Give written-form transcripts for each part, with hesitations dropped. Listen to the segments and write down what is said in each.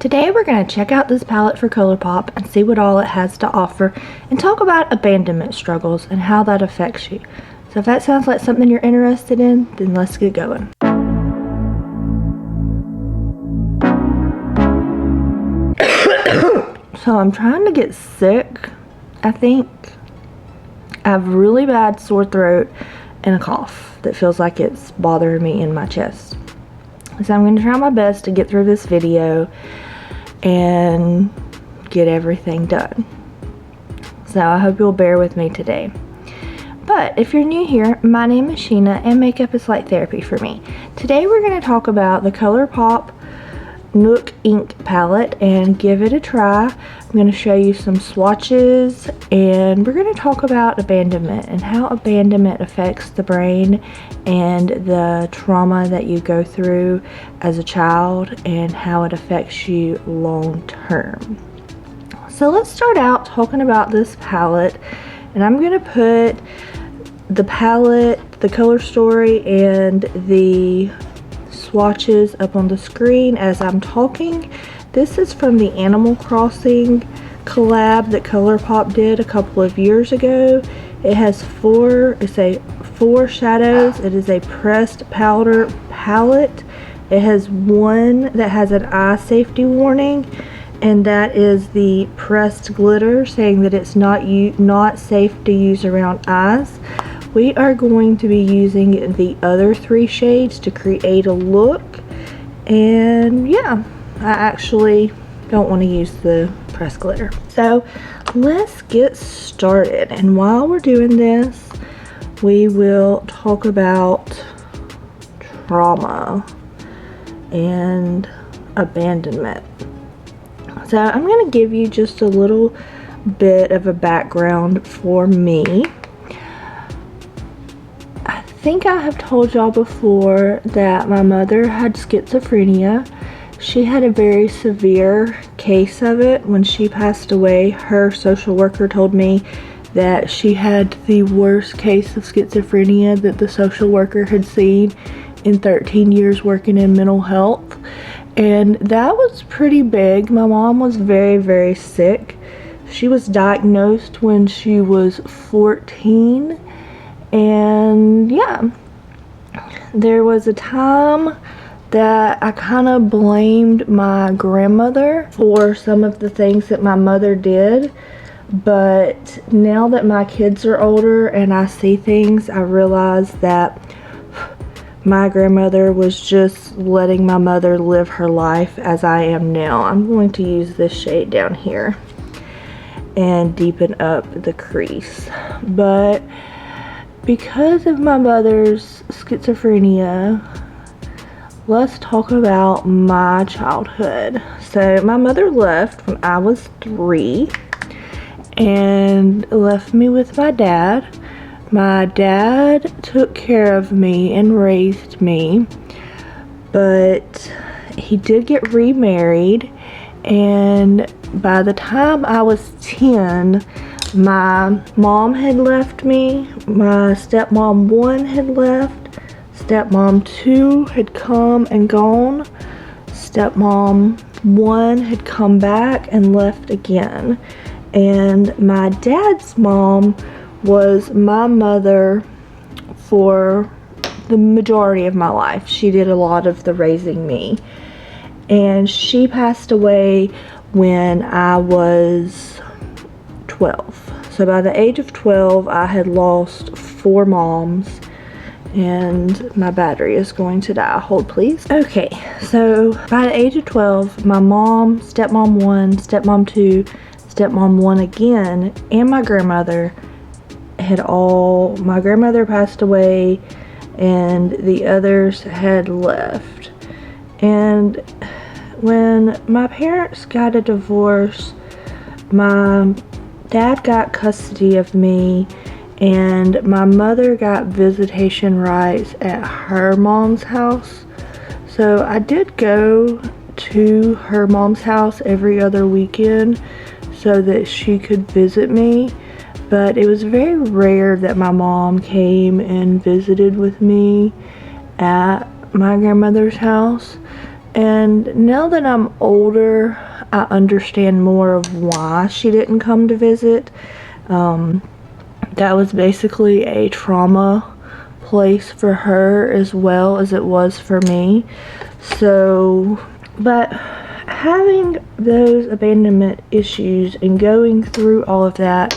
Today we're going to check out this palette for ColourPop and see what all it has to offer and talk about abandonment struggles and how that affects you. So if that sounds like something you're interested in, then let's get going. So I'm trying to get sick, I think. I have really bad sore throat and a cough that feels like it's bothering me in my chest. So I'm going to try my best to get through this video and get everything done. So I hope you'll bear with me today. But if you're new here, my name is Sheena and makeup is like therapy for me. Today we're going to talk about the ColourPop Nook Inc Palette and give it a try. I'm going to show you some swatches and we're going to talk about abandonment and how abandonment affects the brain and the trauma that you go through as a child and how it affects you long term. So let's start out talking about this palette, and I'm going to put the palette, the color story, and the swatches up on the screen as I'm talking. This is from the Animal Crossing collab that ColourPop did a couple of years ago. It has four shadows. It is a pressed powder palette. It has one that has an eye safety warning, and that is the pressed glitter, saying that it's not safe to use around eyes. We are going to be using the other three shades to create a look, and yeah, I actually don't want to use the pressed glitter. So let's get started, and while we're doing this, we will talk about trauma and abandonment. So I'm going to give you just a little bit of a background for me. I think I have told y'all before that my mother had schizophrenia. She had a very severe case of it. When she passed away, her social worker told me that she had the worst case of schizophrenia that the social worker had seen in 13 years working in mental health. And that was pretty big. My mom was very, very sick. She was diagnosed when she was 14. And yeah, there was a time that I kind of blamed my grandmother for some of the things that my mother did. But now that my kids are older and I see things, I realize that my grandmother was just letting my mother live her life as I am now. I'm going to use this shade down here and deepen up the crease. But because of my mother's schizophrenia, let's talk about my childhood. So my mother left when I was 3 and left me with my dad. My dad took care of me and raised me, but he did get remarried, and by the time I was 10, my mom had left me, my stepmom 1 had left, stepmom 2 had come and gone, stepmom 1 had come back and left again, and my dad's mom was my mother for the majority of my life. She did a lot of the raising me, and she passed away when I was 12. So by the age of 12, I had lost 4 moms, and my battery is going to die. Hold please. Okay, so by the age of 12, my mom, stepmom 1, stepmom 2, stepmom 1 again, and my grandmother my grandmother passed away and the others had left. And when my parents got a divorce, my dad got custody of me and my mother got visitation rights at her mom's house. So I did go to her mom's house every other weekend so that she could visit me. But it was very rare that my mom came and visited with me at my grandmother's house. And now that I'm older, I understand more of why she didn't come to visit. That was basically a trauma place for her as well as it was for me. So, but having those abandonment issues and going through all of that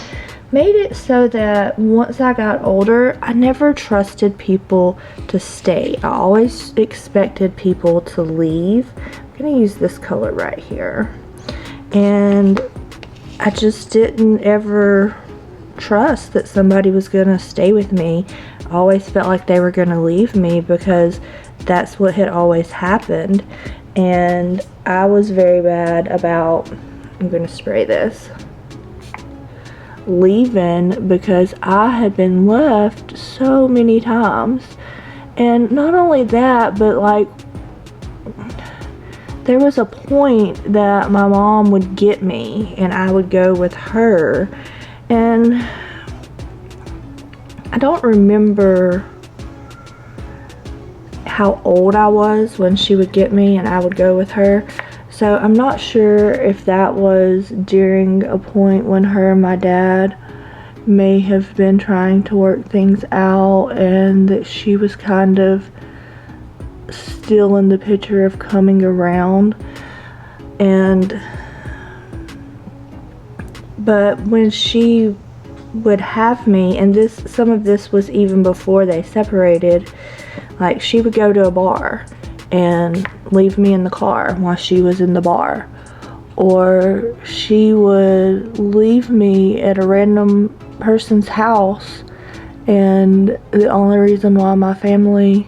made it so that once I got older, I never trusted people to stay. I always expected people to leave. I'm gonna use this color right here. And I just didn't ever trust that somebody was gonna stay with me. I always felt like they were gonna leave me because that's what had always happened. And I was very bad about, I'm gonna spray this, leaving because I had been left so many times. And not only that, but like there was a point that my mom would get me and I would go with her, and I don't remember how old I was when she would get me and I would go with her. So I'm not sure if that was during a point when her and my dad may have been trying to work things out and that she was kind of still in the picture of coming around. But when she would have me, and some of this was even before they separated, like she would go to a bar and leave me in the car while she was in the bar, or she would leave me at a random person's house, and the only reason why my family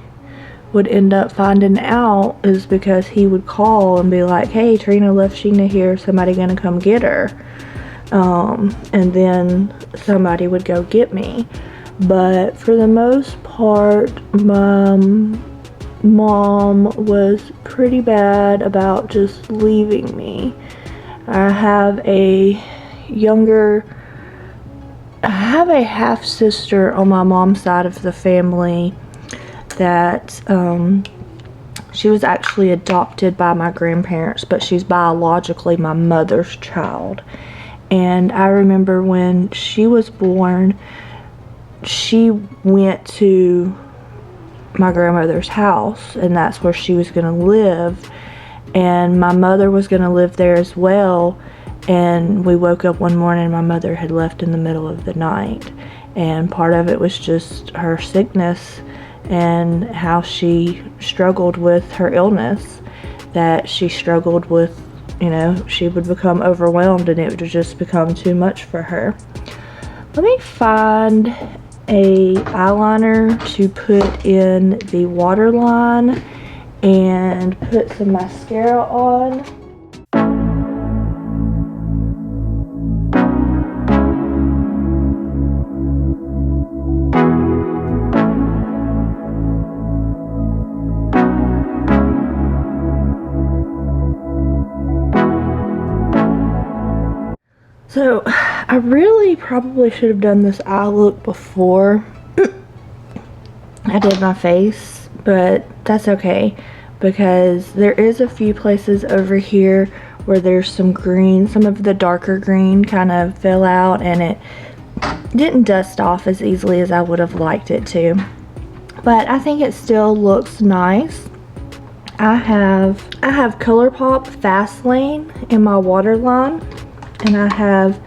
would end up finding out is because he would call and be like, hey, Trina left Sheena here, somebody gonna come get her, and then somebody would go get me. But for the most part, my mom was pretty bad about just leaving me. I have a half sister on my mom's side of the family that she was actually adopted by my grandparents, but she's biologically my mother's child. And I remember when she was born, she went to my grandmother's house, and that's where she was going to live, and my mother was going to live there as well. And we woke up one morning and my mother had left in the middle of the night, and part of it was just her sickness and how she struggled with her illness, that she struggled with, you know, she would become overwhelmed and it would just become too much for her. Let me find a eyeliner to put in the waterline and put some mascara on. So I really probably should have done this eye look before I did my face, but that's okay because there is a few places over here where there's some green, some of the darker green kind of fell out and it didn't dust off as easily as I would have liked it to, but I think it still looks nice. I have ColourPop Fast Lane in my waterline, and I have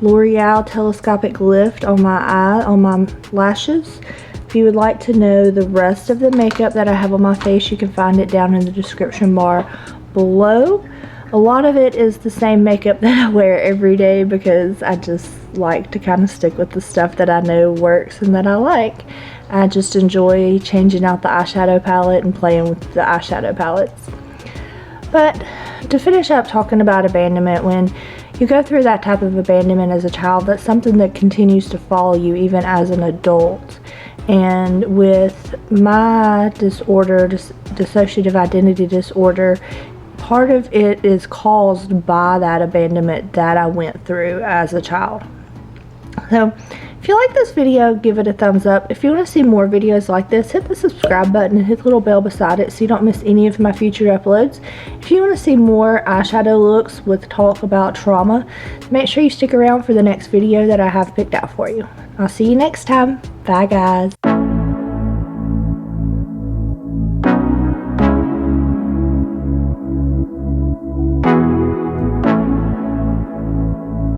L'Oreal Telescopic Lift on my eye, on my lashes. If you would like to know the rest of the makeup that I have on my face, you can find it down in the description bar below. A lot of it is the same makeup that I wear every day because I just like to kind of stick with the stuff that I know works and that I like. I just enjoy changing out the eyeshadow palette and playing with the eyeshadow palettes. But to finish up talking about abandonment, when you go through that type of abandonment as a child, that's something that continues to follow you even as an adult. And with my disorder, dissociative identity disorder, part of it is caused by that abandonment that I went through as a child. So If you like this video, give it a thumbs up. If you want to see more videos like this, hit the subscribe button and hit the little bell beside it so you don't miss any of my future uploads. If you want to see more eyeshadow looks with talk about trauma, make sure you stick around for the next video that I have picked out for you. I'll see you next time. Bye guys.